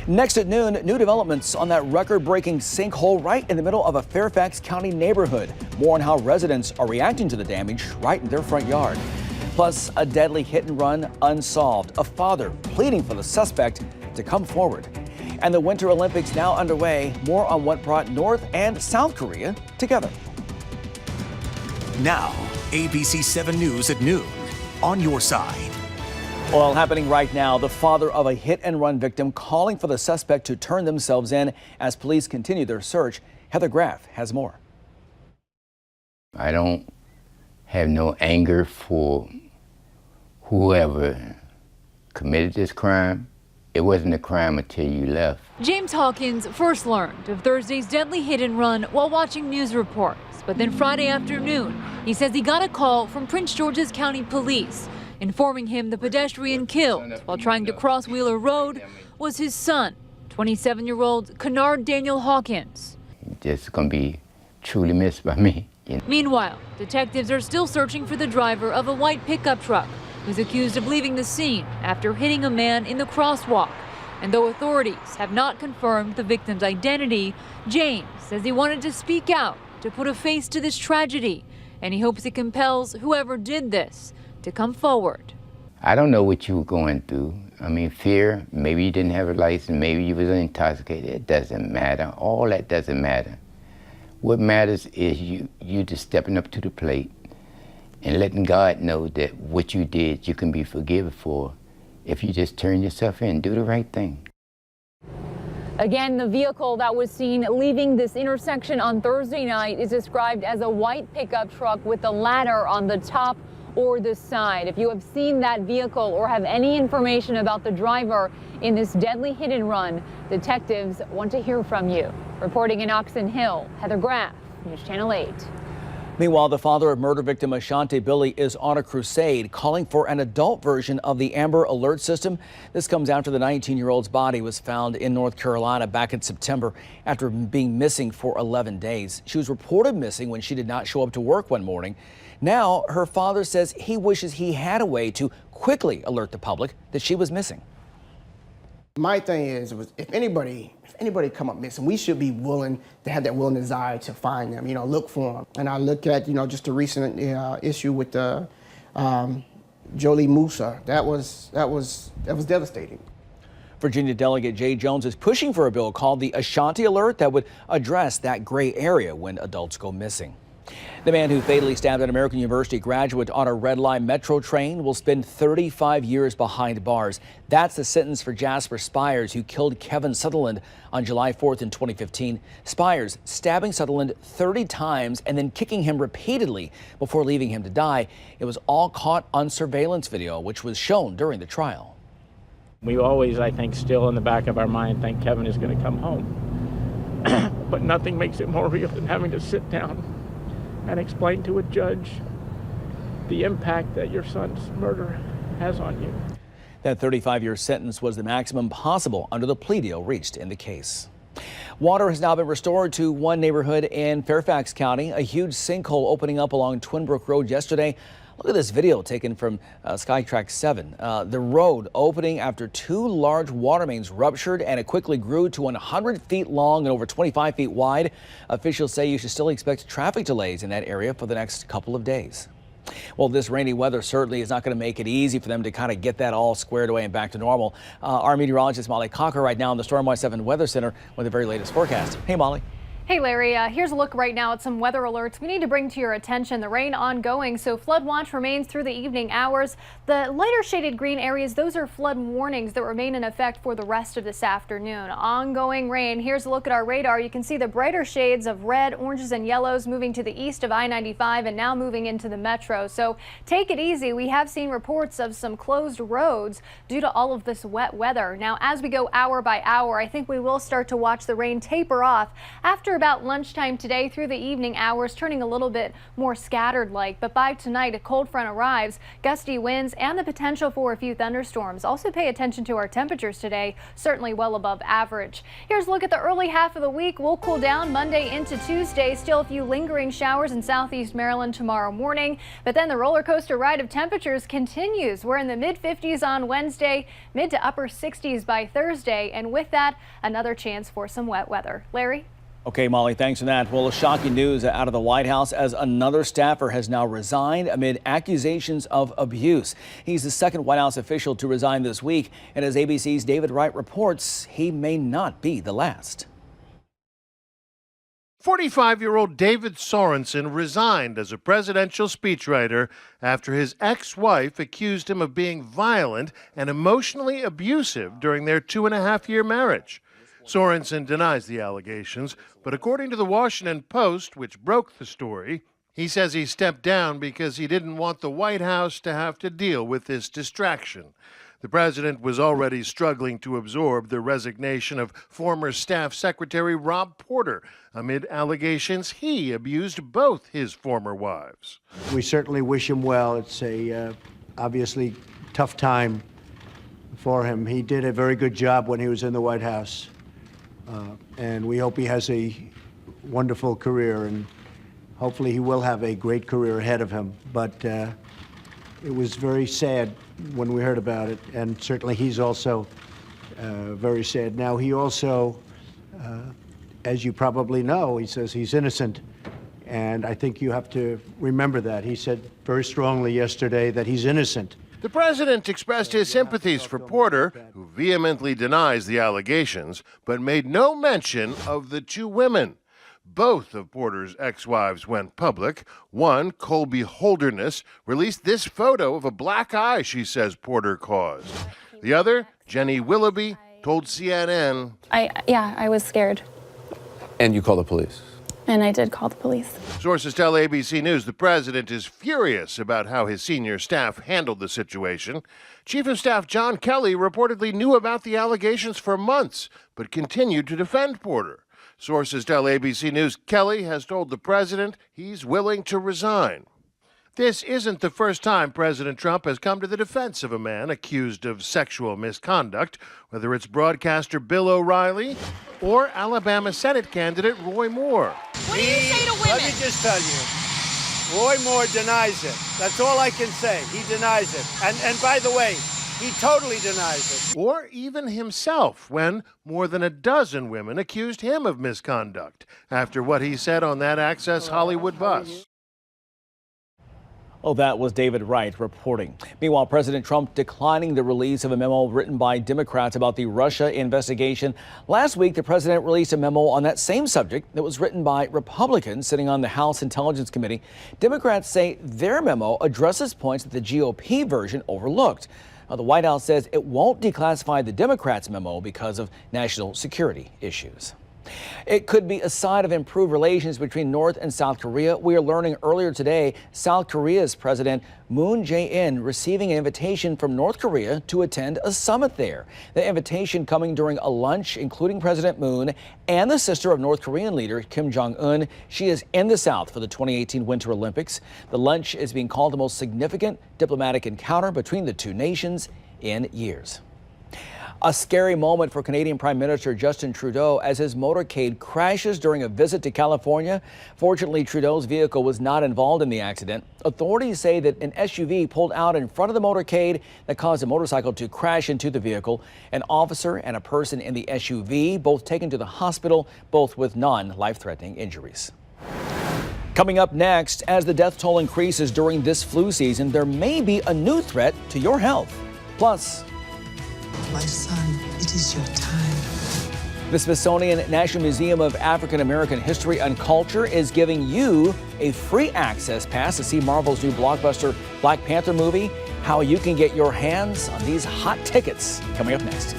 Next at noon, new developments on that record-breaking sinkhole right in the middle of a Fairfax County neighborhood. More on how residents are reacting to the damage right in their front yard. Plus, a deadly hit and run unsolved. A father pleading for the suspect to come forward. And the Winter Olympics now underway. More on what brought North and South Korea together. Now, ABC 7 News at noon. On your side. Well, happening right now, the father of a hit and run victim calling for the suspect to turn themselves in as police continue their search. Heather Graff has more. I don't have no anger for whoever committed this crime. It wasn't a crime until you left. James Hawkins first learned of Thursday's deadly hit and run while watching news reports. But then Friday afternoon, he says he got a call from Prince George's County Police informing him the pedestrian killed while trying to cross Wheeler Road was his son, 27-year-old Kennard Daniel Hawkins. Just gonna be truly missed by me. Meanwhile, detectives are still searching for the driver of a white pickup truck who's accused of leaving the scene after hitting a man in the crosswalk. And though authorities have not confirmed the victim's identity, James says he wanted to speak out to put a face to this tragedy, and he hopes it compels whoever did this to come forward. I don't know what you were going through. I mean, fear, maybe you didn't have a license, maybe you was intoxicated. It doesn't matter. All that doesn't matter. What matters is you just stepping up to the plate and letting God know that what you did, you can be forgiven for if you just turn yourself in and do the right thing. Again, the vehicle that was seen leaving this intersection on Thursday night is described as a white pickup truck with a ladder on the top or the side. If you have seen that vehicle or have any information about the driver in this deadly hit and run, detectives want to hear from you. Reporting in Oxon Hill, Heather Graff, News Channel 8. Meanwhile, the father of murder victim Ashanti Billy is on a crusade calling for an adult version of the Amber Alert system. This comes after the 19-year-old's body was found in North Carolina back in September after being missing for 11 days. She was reported missing when she did not show up to work one morning. Now, her father says he wishes he had a way to quickly alert the public that she was missing. My thing is, if anybody come up missing, we should be willing to have that will and desire to find them, look for them. And I look at, just the recent issue with the Jolie Musa. That was devastating. Virginia Delegate Jay Jones is pushing for a bill called the Ashanti Alert that would address that gray area when adults go missing. The man who fatally stabbed an American University graduate on a red line metro train will spend 35 years behind bars. That's the sentence for Jasper Spires, who killed Kevin Sutherland on July 4th in 2015. Spires stabbing Sutherland 30 times and then kicking him repeatedly before leaving him to die. It was all caught on surveillance video, which was shown during the trial. We always, I think, still in the back of our mind think Kevin is going to come home. But nothing makes it more real than having to sit down and explain to a judge the impact that your son's murder has on you. That 35-year sentence was the maximum possible under the plea deal reached in the case. Water has now been restored to one neighborhood in Fairfax County. A huge sinkhole opening up along Twin Brook Road yesterday. Look at this video taken from SkyTrack 7. The road opening after two large water mains ruptured, and it quickly grew to 100 feet long and over 25 feet wide. Officials say you should still expect traffic delays in that area for the next couple of days. Well, this rainy weather certainly is not going to make it easy for them to kind of get that all squared away and back to normal. Our meteorologist Molly Cocker right now in the Storm Y7 Weather Center with the very latest forecast. Hey, Molly. Hey Larry, here's a look right now at some weather alerts we need to bring to your attention. The rain ongoing, so flood watch remains through the evening hours. The lighter shaded green areas, those are flood warnings that remain in effect for the rest of this afternoon. Ongoing rain. Here's a look at our radar. You can see the brighter shades of red, oranges and yellows moving to the east of I-95 and now moving into the metro. So take it easy. We have seen reports of some closed roads due to all of this wet weather. Now, as we go hour by hour, I think we will start to watch the rain taper off after after about lunchtime today through the evening hours, turning a little bit more scattered like. But by tonight, a cold front arrives, gusty winds, and the potential for a few thunderstorms. Also pay attention to our temperatures today, certainly well above average. Here's a look at the early half of the week. We'll cool down Monday into Tuesday. Still a few lingering showers in southeast Maryland tomorrow morning. But then the roller coaster ride of temperatures continues. We're in the mid-50s on Wednesday, mid to upper 60s by Thursday. And with that, another chance for some wet weather. Larry? Okay, Molly, thanks for that. Well, shocking news out of the White House as another staffer has now resigned amid accusations of abuse. He's the second White House official to resign this week. And as ABC's David Wright reports, he may not be the last. 45-year-old David Sorensen resigned as a presidential speechwriter after his ex-wife accused him of being violent and emotionally abusive during their 2.5-year marriage. Sorensen denies the allegations, but according to the Washington Post, which broke the story, he says he stepped down because he didn't want the White House to have to deal with this distraction. The president was already struggling to absorb the resignation of former Staff Secretary Rob Porter amid allegations he abused both his former wives. We certainly wish him well. It's a obviously tough time for him. He did a very good job when he was in the White House, and we hope he has a wonderful career, and hopefully he will have a great career ahead of him. But it was very sad when we heard about it, and certainly he's also very sad. Now, he also, as you probably know, he says he's innocent, and I think you have to remember that. He said very strongly yesterday that he's innocent. The president expressed his sympathies for Porter, who vehemently denies the allegations, but made no mention of the two women. Both of Porter's ex-wives went public. One, Colby Holderness, released this photo of a black eye she says Porter caused. The other, Jenny Willoughby, told CNN, I was scared. And you called the police? And I did call the police. Sources tell ABC News the president is furious about how his senior staff handled the situation. Chief of Staff John Kelly reportedly knew about the allegations for months, but continued to defend Porter. Sources tell ABC News Kelly has told the president he's willing to resign. This isn't the first time President Trump has come to the defense of a man accused of sexual misconduct, whether it's broadcaster Bill O'Reilly or Alabama Senate candidate Roy Moore. What do you say to women? Let me just tell you, Roy Moore denies it. That's all I can say. He denies it. And by the way, he totally denies it. Or even himself, when more than a dozen women accused him of misconduct after what he said on that Access Hollywood bus. Oh, that was David Wright reporting. Meanwhile, President Trump declining the release of a memo written by Democrats about the Russia investigation. Last week, the president released a memo on that same subject that was written by Republicans sitting on the House Intelligence Committee. Democrats say their memo addresses points that the GOP version overlooked. Now, the White House says it won't declassify the Democrats' memo because of national security issues. It could be a sign of improved relations between North and South Korea. We are learning earlier today South Korea's President Moon Jae-in receiving an invitation from North Korea to attend a summit there. The invitation coming during a lunch including President Moon and the sister of North Korean leader Kim Jong-un. She is in the South for the 2018 Winter Olympics. The lunch is being called the most significant diplomatic encounter between the two nations in years. A scary moment for Canadian Prime Minister Justin Trudeau as his motorcade crashes during a visit to California. Fortunately, Trudeau's vehicle was not involved in the accident. Authorities say that an SUV pulled out in front of the motorcade that caused the motorcycle to crash into the vehicle. An officer and a person in the SUV both taken to the hospital, both with non-life-threatening injuries. Coming up next, as the death toll increases during this flu season, there may be a new threat to your health. Plus, my son, it is your time. The Smithsonian National Museum of African American History and Culture is giving you a free access pass to see Marvel's new blockbuster Black Panther movie. How you can get your hands on these hot tickets coming up next.